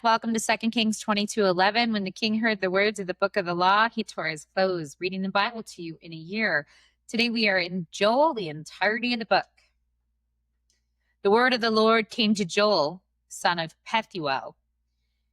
Welcome to 2 Kings 22:11. When the king heard the words of the book of the law, he tore his clothes, reading the Bible to you in a year. Today we are in Joel, the entirety of the book. The word of the Lord came to Joel, son of Pethuel.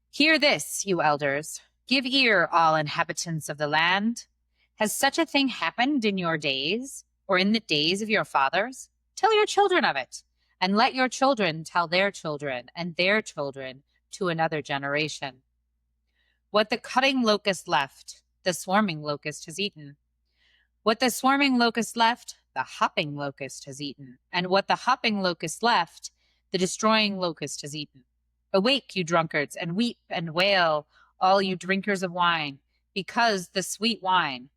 Hear this, you elders. Give ear, all inhabitants of the land. Has such a thing happened in your days, or in the days of your fathers? Tell your children of it, and let your children tell their children and their children to another generation. What the cutting locust left, the swarming locust has eaten. What the swarming locust left, the hopping locust has eaten. And what the hopping locust left, the destroying locust has eaten. Awake, you drunkards, and weep and wail, all you drinkers of wine, because of the sweet wine,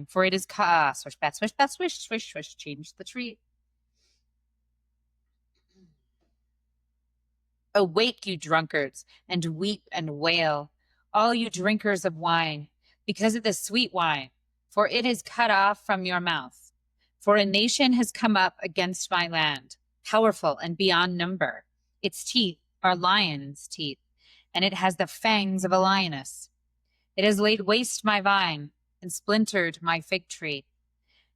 for it is swish, bat, swish, bat, swish, swish, swish, change the tree. Awake, you drunkards, and weep and wail, all you drinkers of wine, because of the sweet wine, for it is cut off from your mouth. For a nation has come up against my land, powerful and beyond number. Its teeth are lion's teeth, and it has the fangs of a lioness. It has laid waste my vine and splintered my fig tree,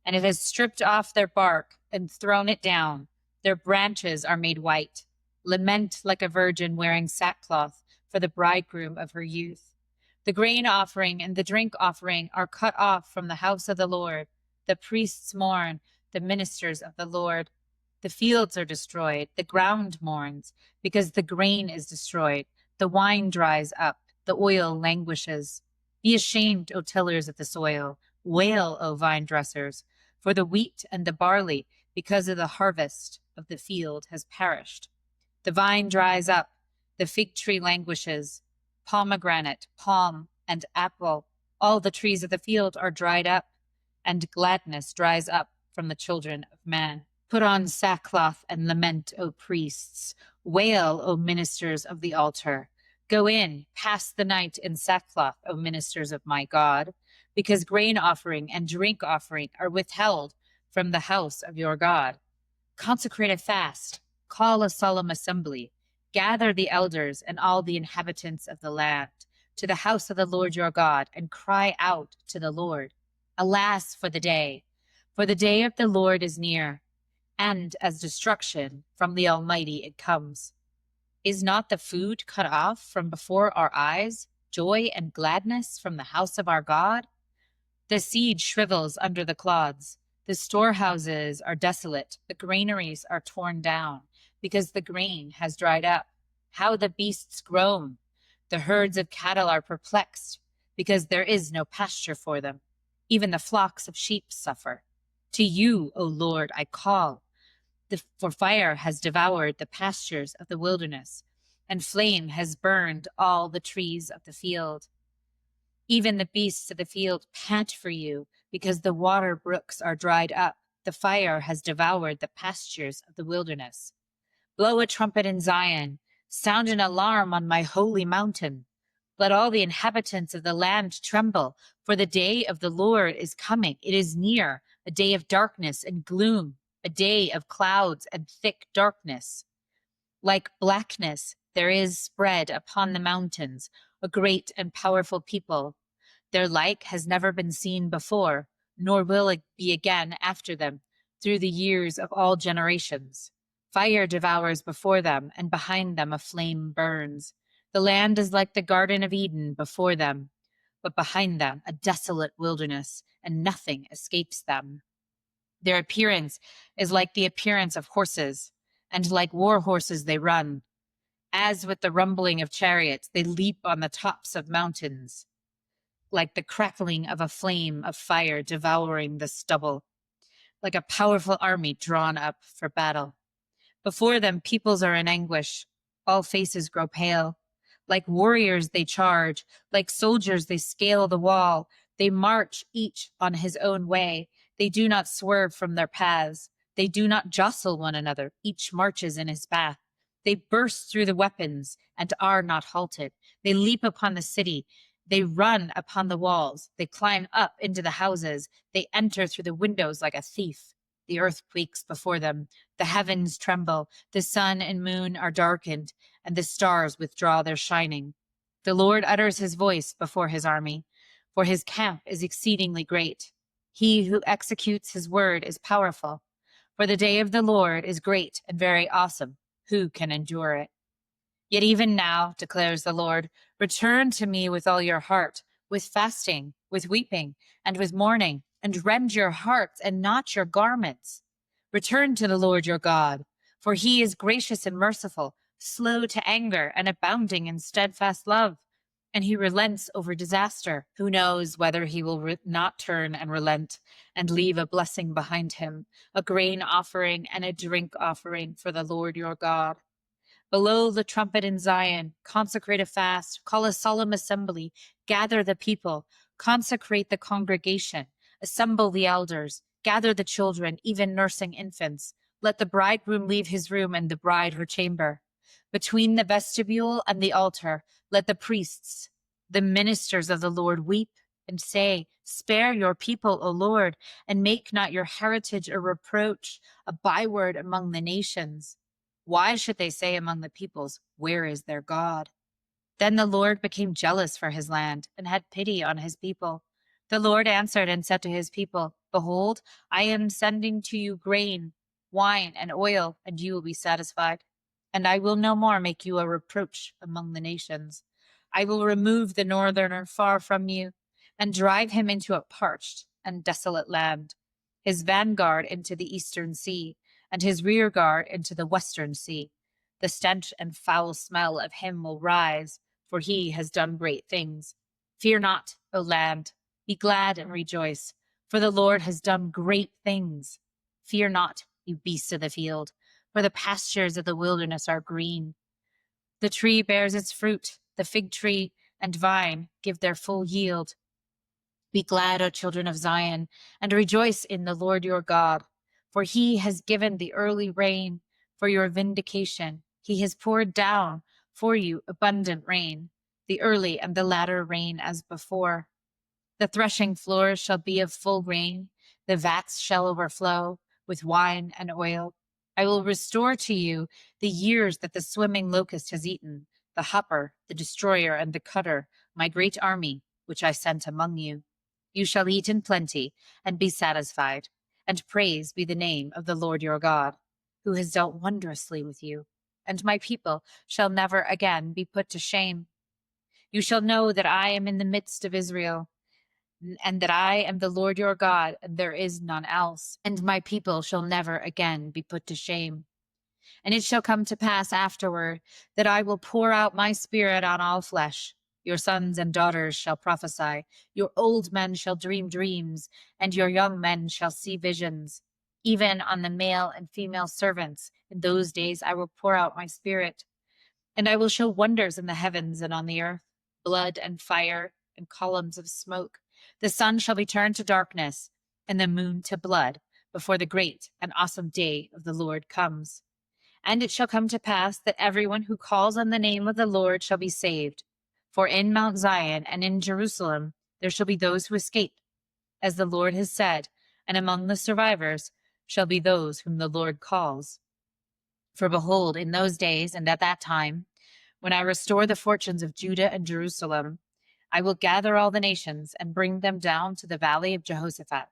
and it has stripped off their bark and thrown it down. Their branches are made white. Lament like a virgin wearing sackcloth for the bridegroom of her youth. The grain offering and the drink offering are cut off from the house of the Lord. The priests mourn, the ministers of the Lord. The fields are destroyed, the ground mourns, because the grain is destroyed. The wine dries up, the oil languishes. Be ashamed, O tillers of the soil. Wail, O vine dressers, for the wheat and the barley, because of the harvest of the field, has perished. The vine dries up, the fig tree languishes, pomegranate, palm, and apple, all the trees of the field are dried up, and gladness dries up from the children of man. Put on sackcloth and lament, O priests. Wail, O ministers of the altar. Go in, pass the night in sackcloth, O ministers of my God, because grain offering and drink offering are withheld from the house of your God. Consecrate a fast. Call a solemn assembly, gather the elders and all the inhabitants of the land to the house of the Lord your God, and cry out to the Lord. Alas for the day of the Lord is near, and as destruction from the Almighty it comes. Is not the food cut off from before our eyes, joy and gladness from the house of our God? The seed shrivels under the clods, the storehouses are desolate, the granaries are torn down, because the grain has dried up. How the beasts groan! The herds of cattle are perplexed, because there is no pasture for them. Even the flocks of sheep suffer. To you, O Lord, I call, for fire has devoured the pastures of the wilderness, and flame has burned all the trees of the field. Even the beasts of the field pant for you, because the water brooks are dried up. The fire has devoured the pastures of the wilderness. Blow a trumpet in Zion, sound an alarm on my holy mountain. Let all the inhabitants of the land tremble, for the day of the Lord is coming. It is near, a day of darkness and gloom, a day of clouds and thick darkness. Like blackness there is spread upon the mountains a great and powerful people. Their like has never been seen before, nor will it be again after them, through the years of all generations. Fire devours before them, and behind them a flame burns. The land is like the Garden of Eden before them, but behind them a desolate wilderness, and nothing escapes them. Their appearance is like the appearance of horses, and like war horses they run. As with the rumbling of chariots, they leap on the tops of mountains, like the crackling of a flame of fire devouring the stubble, like a powerful army drawn up for battle. Before them, peoples are in anguish. All faces grow pale. Like warriors, they charge. Like soldiers, they scale the wall. They march each on his own way. They do not swerve from their paths. They do not jostle one another. Each marches in his path. They burst through the weapons and are not halted. They leap upon the city. They run upon the walls. They climb up into the houses. They enter through the windows like a thief. The earth quakes before them, the heavens tremble, the sun and moon are darkened, and the stars withdraw their shining. The Lord utters his voice before his army, for his camp is exceedingly great. He who executes his word is powerful, for the day of the Lord is great and very awesome. Who can endure it? Yet even now, declares the Lord, return to me with all your heart, with fasting, with weeping, and with mourning, and rend your hearts and not your garments. Return to the Lord your God, for he is gracious and merciful, slow to anger, and abounding in steadfast love. And he relents over disaster. Who knows whether he will not turn and relent and leave a blessing behind him, a grain offering and a drink offering for the Lord your God. Blow the trumpet in Zion, consecrate a fast, call a solemn assembly, gather the people, consecrate the congregation, assemble the elders, gather the children, even nursing infants. Let the bridegroom leave his room and the bride her chamber. Between the vestibule and the altar, let the priests, the ministers of the Lord, weep and say, spare your people, O Lord, and make not your heritage a reproach, a byword among the nations. Why should they say among the peoples, where is their God? Then the Lord became jealous for his land and had pity on his people. The Lord answered and said to his people, behold, I am sending to you grain, wine, and oil, and you will be satisfied. And I will no more make you a reproach among the nations. I will remove the northerner far from you and drive him into a parched and desolate land, his vanguard into the eastern sea, and his rear guard into the western sea. The stench and foul smell of him will rise, for he has done great things. Fear not, O land, be glad and rejoice, for the Lord has done great things. Fear not, you beasts of the field, for the pastures of the wilderness are green. The tree bears its fruit, the fig tree and vine give their full yield. Be glad, O children of Zion, and rejoice in the Lord your God. For he has given the early rain for your vindication. He has poured down for you abundant rain, the early and the latter rain as before. The threshing floors shall be of full rain, the vats shall overflow with wine and oil. I will restore to you the years that the swimming locust has eaten, the hopper, the destroyer, and the cutter, my great army, which I sent among you. You shall eat in plenty and be satisfied, and praise be the name of the Lord your God, who has dealt wondrously with you, and my people shall never again be put to shame. You shall know that I am in the midst of Israel, and that I am the Lord your God, and there is none else, and my people shall never again be put to shame. And it shall come to pass afterward that I will pour out my spirit on all flesh. Your sons and daughters shall prophesy, your old men shall dream dreams, and your young men shall see visions. Even on the male and female servants, in those days I will pour out my spirit. And I will show wonders in the heavens and on the earth, blood and fire and columns of smoke. The sun shall be turned to darkness, and the moon to blood, before the great and awesome day of the Lord comes. And it shall come to pass that everyone who calls on the name of the Lord shall be saved. For in Mount Zion and in Jerusalem there shall be those who escape, as the Lord has said, and among the survivors shall be those whom the Lord calls. For behold, in those days and at that time, when I restore the fortunes of Judah and Jerusalem, I will gather all the nations and bring them down to the valley of Jehoshaphat,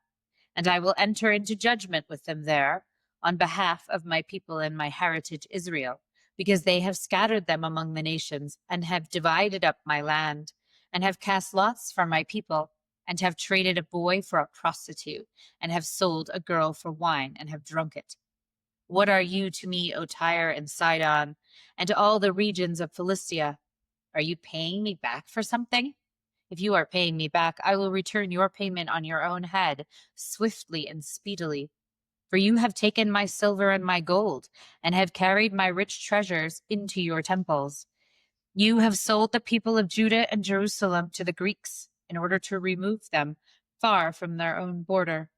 and I will enter into judgment with them there on behalf of my people and my heritage Israel, because they have scattered them among the nations and have divided up my land, and have cast lots for my people, and have traded a boy for a prostitute, and have sold a girl for wine, and have drunk it. What are you to me, O Tyre and Sidon, and to all the regions of Philistia? Are you paying me back for something? If you are paying me back, I will return your payment on your own head, swiftly and speedily. For you have taken my silver and my gold, and have carried my rich treasures into your temples. You have sold the people of Judah and Jerusalem to the Greeks, in order to remove them far from their own border.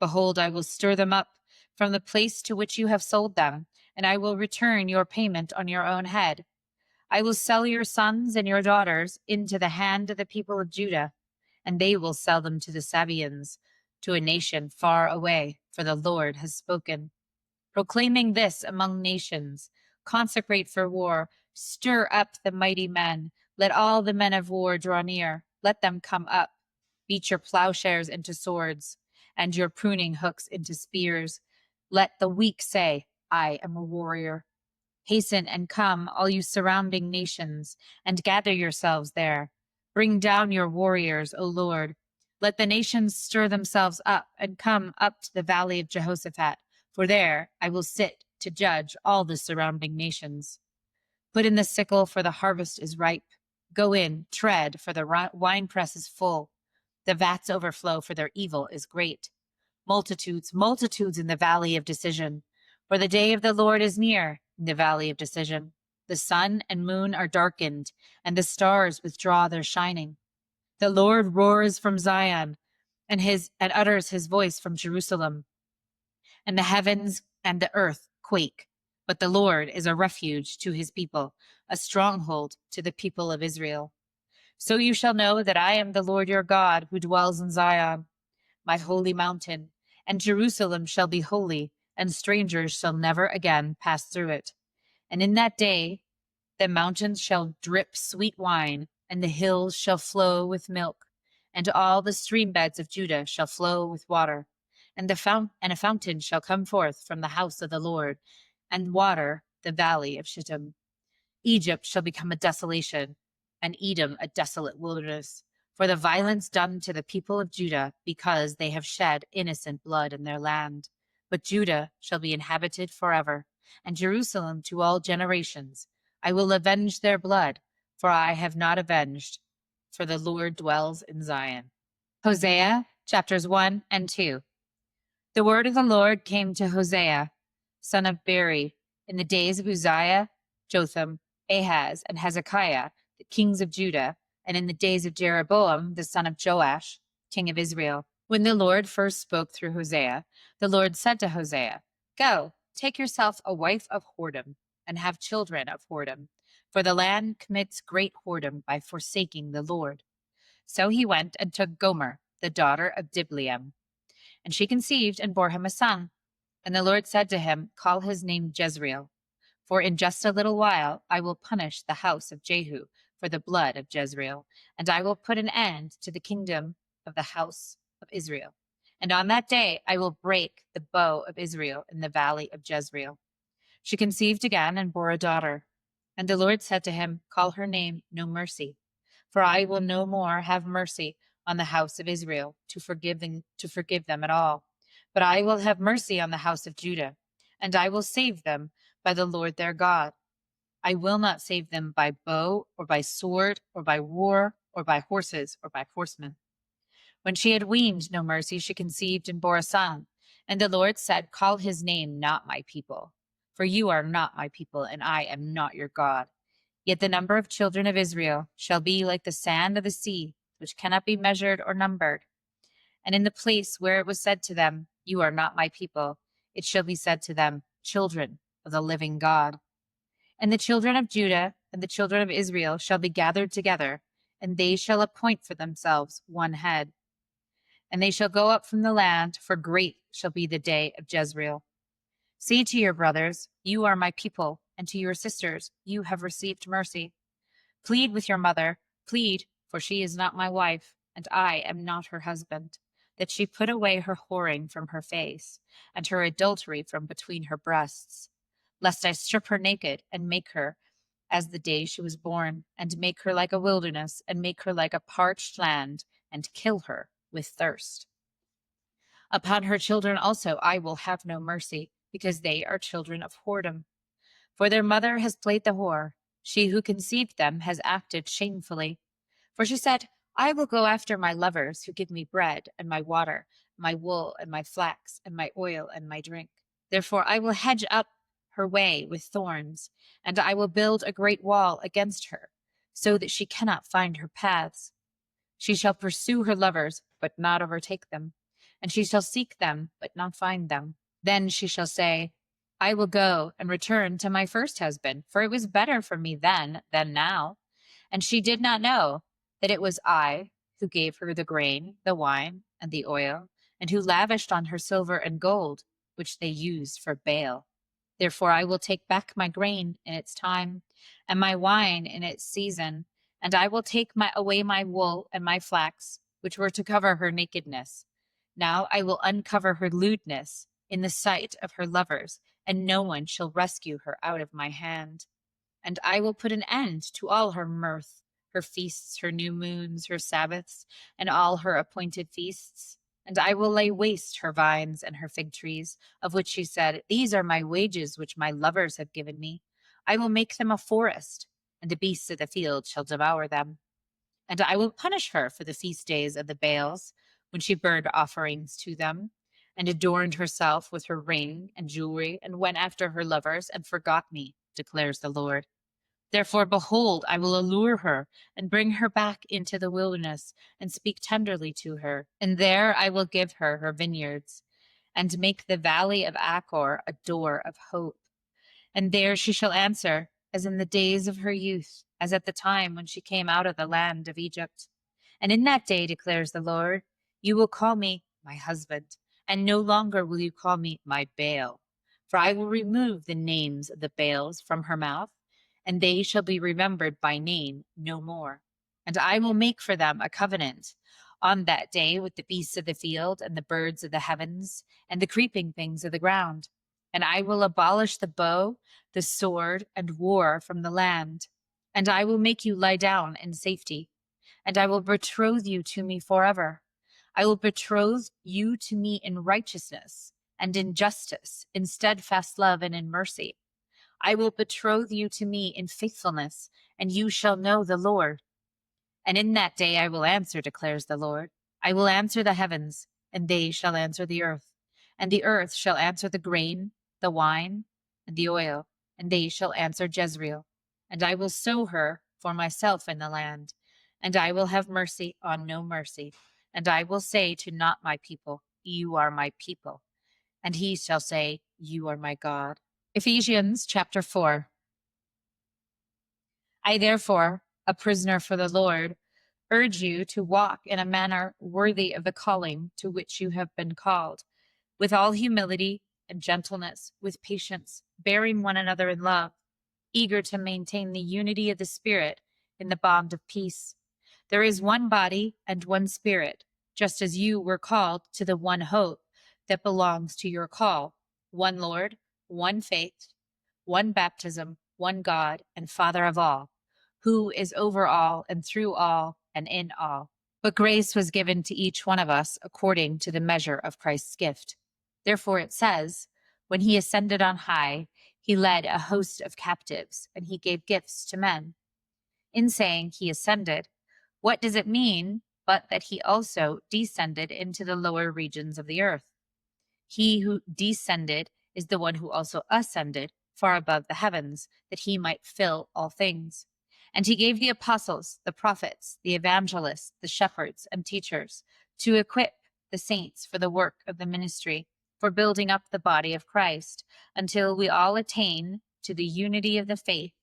Behold, I will stir them up from the place to which you have sold them, and I will return your payment on your own head. I will sell your sons and your daughters into the hand of the people of Judah, and they will sell them to the Sabaeans, to a nation far away, for the Lord has spoken. Proclaiming this among nations, consecrate for war, stir up the mighty men. Let all the men of war draw near. Let them come up. Beat your plowshares into swords, and your pruning hooks into spears. Let the weak say, I am a warrior. Hasten and come, all you surrounding nations, and gather yourselves there. Bring down your warriors, O Lord. Let the nations stir themselves up and come up to the valley of Jehoshaphat, for there I will sit to judge all the surrounding nations. Put in the sickle, for the harvest is ripe. Go in, tread, for the winepress is full. The vats overflow, for their evil is great. Multitudes, multitudes in the valley of decision. For the day of the Lord is near in the valley of decision. The sun and moon are darkened, and the stars withdraw their shining. The Lord roars from Zion, and utters his voice from Jerusalem. And the heavens and the earth quake. But the Lord is a refuge to his people, a stronghold to the people of Israel. So you shall know that I am the Lord your God, who dwells in Zion, my holy mountain, and Jerusalem shall be holy, and strangers shall never again pass through it. And in that day the mountains shall drip sweet wine, and the hills shall flow with milk, and all the stream beds of Judah shall flow with water. And a fountain shall come forth from the house of the Lord, and water the valley of Shittim. Egypt shall become a desolation, and Edom a desolate wilderness, for the violence done to the people of Judah, because they have shed innocent blood in their land. But Judah shall be inhabited forever, and Jerusalem to all generations. I will avenge their blood, for I have not avenged, for the Lord dwells in Zion. Hosea chapters 1 and 2. The word of the Lord came to Hosea, son of Beeri, in the days of Uzziah, Jotham, Ahaz, and Hezekiah, the kings of Judah, and in the days of Jeroboam, the son of Joash, king of Israel. When the Lord first spoke through Hosea, the Lord said to Hosea, Go, take yourself a wife of whoredom, and have children of whoredom, for the land commits great whoredom by forsaking the Lord. So he went and took Gomer, the daughter of Diblaim, and she conceived and bore him a son. And the Lord said to him, Call his name Jezreel, for in just a little while I will punish the house of Jehu for the blood of Jezreel, and I will put an end to the kingdom of the house of Israel. And on that day I will break the bow of Israel in the valley of Jezreel. She conceived again and bore a daughter. And the Lord said to him, Call her name No Mercy, for I will no more have mercy on the house of Israel to forgive them at all. But I will have mercy on the house of Judah, and I will save them by the Lord their God. I will not save them by bow or by sword or by war or by horses or by horsemen. When she had weaned No Mercy, she conceived and bore a son. And the Lord said, Call his name Not My People, for you are not my people, and I am not your God. Yet the number of children of Israel shall be like the sand of the sea, which cannot be measured or numbered. And in the place where it was said to them, You are not my people, it shall be said to them, Children of the living God. And the children of Judah and the children of Israel shall be gathered together, and they shall appoint for themselves one head. And they shall go up from the land, for great shall be the day of Jezreel. Say to your brothers, You are my people, and to your sisters, You have received mercy. Plead with your mother, plead, for she is not my wife, and I am not her husband, that she put away her whoring from her face, and her adultery from between her breasts, lest I strip her naked, and make her as the day she was born, and make her like a wilderness, and make her like a parched land, and kill her with thirst. Upon her children also I will have no mercy, because they are children of whoredom. For their mother has played the whore. She who conceived them has acted shamefully. For she said, I will go after my lovers who give me bread and my water, my wool and my flax, and my oil and my drink. Therefore I will hedge up her way with thorns, and I will build a great wall against her, so that she cannot find her paths. She shall pursue her lovers, but not overtake them, and she shall seek them, but not find them. Then she shall say, I will go and return to my first husband, for it was better for me then than now. And she did not know that it was I who gave her the grain, the wine, and the oil, and who lavished on her silver and gold, which they used for Baal. Therefore I will take back my grain in its time, and my wine in its season, and I will take away my wool and my flax, which were to cover her nakedness. Now I will uncover her lewdness in the sight of her lovers, and no one shall rescue her out of my hand. And I will put an end to all her mirth, her feasts, her new moons, her Sabbaths, and all her appointed feasts. And I will lay waste her vines and her fig trees, of which she said, These are my wages which my lovers have given me. I will make them a forest, and the beasts of the field shall devour them. And I will punish her for the feast days of the Baals, when she burned offerings to them, and adorned herself with her ring and jewelry, and went after her lovers, and forgot me, declares the Lord. Therefore, behold, I will allure her and bring her back into the wilderness and speak tenderly to her. And there I will give her her vineyards and make the valley of Achor a door of hope. And there she shall answer, as in the days of her youth, as at the time when she came out of the land of Egypt. And in that day, declares the Lord, you will call me my husband, and no longer will you call me my Baal. For I will remove the names of the Baals from her mouth, and they shall be remembered by name no more. And I will make for them a covenant on that day with the beasts of the field and the birds of the heavens and the creeping things of the ground. And I will abolish the bow, the sword, and war from the land. And I will make you lie down in safety. And I will betroth you to me forever. I will betroth you to me in righteousness and in justice, in steadfast love and in mercy. I will betroth you to me in faithfulness, and you shall know the Lord. And in that day I will answer, declares the Lord. I will answer the heavens, and they shall answer the earth. And the earth shall answer the grain, the wine, and the oil, and they shall answer Jezreel. And I will sow her for myself in the land, and I will have mercy on no mercy. And I will say to not my people, you are my people. And he shall say, you are my God. Ephesians chapter 4. I therefore, a prisoner for the Lord, urge you to walk in a manner worthy of the calling to which you have been called, with all humility and gentleness, with patience, bearing one another in love, eager to maintain the unity of the Spirit in the bond of peace. There is one body and one Spirit, just as you were called to the one hope that belongs to your call, one Lord, one faith, one baptism, one God and Father of all, who is over all and through all and in all. But grace was given to each one of us according to the measure of Christ's gift. Therefore it says, when he ascended on high, he led a host of captives, and he gave gifts to men. In saying he ascended, what does it mean but that he also descended into the lower regions of the earth? He who descended is the one who also ascended far above the heavens, that he might fill all things. And he gave the apostles, the prophets, the evangelists, the shepherds, and teachers to equip the saints for the work of the ministry, for building up the body of Christ, until we all attain to the unity of the faith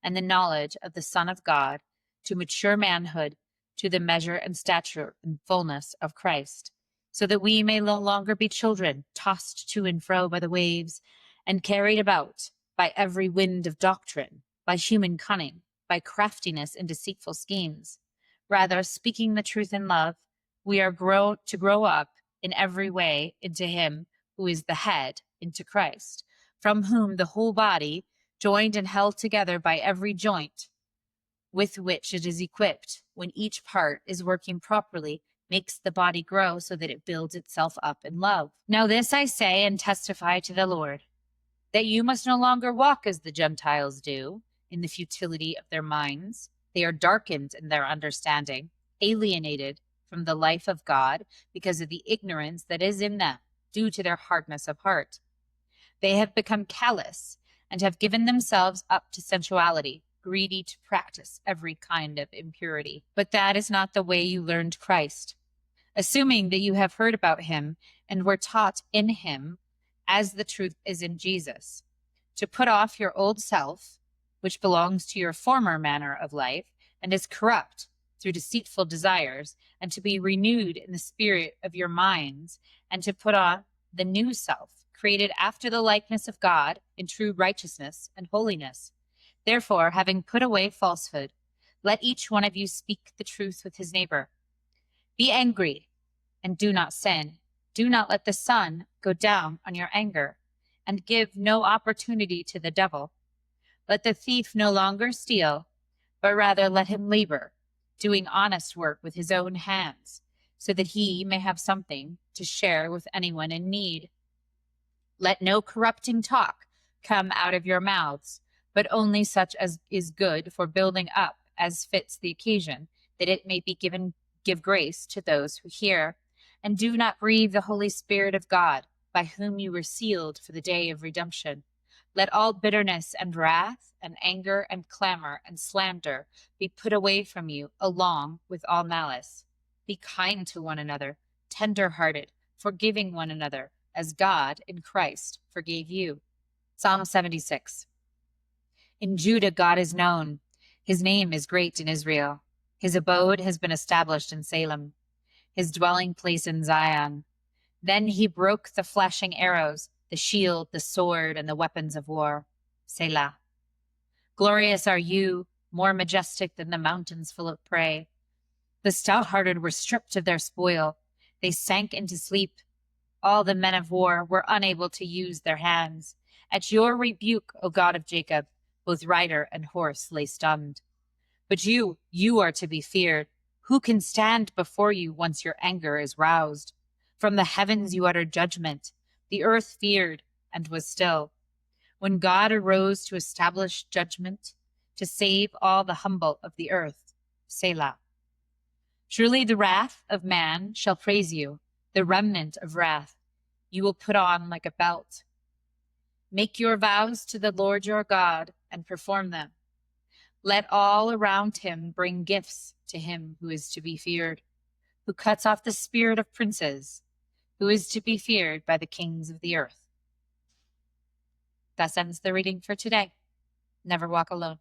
and the knowledge of the Son of God, to mature manhood, to the measure and stature and fullness of Christ, so that we may no longer be children, tossed to and fro by the waves, and carried about by every wind of doctrine, by human cunning, by craftiness and deceitful schemes. Rather, speaking the truth in love, we are to grow up in every way into him who is the head, into Christ, from whom the whole body, joined and held together by every joint with which it is equipped, when each part is working properly, makes the body grow so that it builds itself up in love. Now this I say and testify to the Lord, that you must no longer walk as the Gentiles do, in the futility of their minds. They are darkened in their understanding, alienated from the life of God because of the ignorance that is in them, due to their hardness of heart. They have become callous and have given themselves up to sensuality, greedy to practice every kind of impurity. But that is not the way you learned Christ. Assuming that you have heard about him and were taught in him, as the truth is in Jesus, to put off your old self, which belongs to your former manner of life and is corrupt through deceitful desires, and to be renewed in the spirit of your minds, and to put on the new self, created after the likeness of God in true righteousness and holiness. Therefore, having put away falsehood, let each one of you speak the truth with his neighbor. Be angry and do not sin. Do not let the sun go down on your anger, and give no opportunity to the devil. Let the thief no longer steal, but rather let him labor, doing honest work with his own hands, so that he may have something to share with anyone in need. Let no corrupting talk come out of your mouths, but only such as is good for building up as fits the occasion, that it may be give grace to those who hear. And do not grieve the Holy Spirit of God, by whom you were sealed for the day of redemption. Let all bitterness and wrath and anger and clamor and slander be put away from you, along with all malice. Be kind to one another, tender-hearted, forgiving one another, as God in Christ forgave you. Psalm 76. In Judah God is known. His name is great in Israel. His abode has been established in Salem, his dwelling place in Zion. Then he broke the flashing arrows, the shield, the sword, and the weapons of war. Selah. Glorious are you, more majestic than the mountains full of prey. The stout-hearted were stripped of their spoil. They sank into sleep. All the men of war were unable to use their hands. At your rebuke, O God of Jacob, both rider and horse lay stunned. But you are to be feared. Who can stand before you once your anger is roused? From the heavens you uttered judgment. The earth feared and was still. When God arose to establish judgment, to save all the humble of the earth. Selah. Surely the wrath of man shall praise you, the remnant of wrath you will put on like a belt. Make your vows to the Lord your God and perform them. Let all around him bring gifts to him who is to be feared, who cuts off the spirit of princes, who is to be feared by the kings of the earth. Thus ends the reading for today. Never walk alone.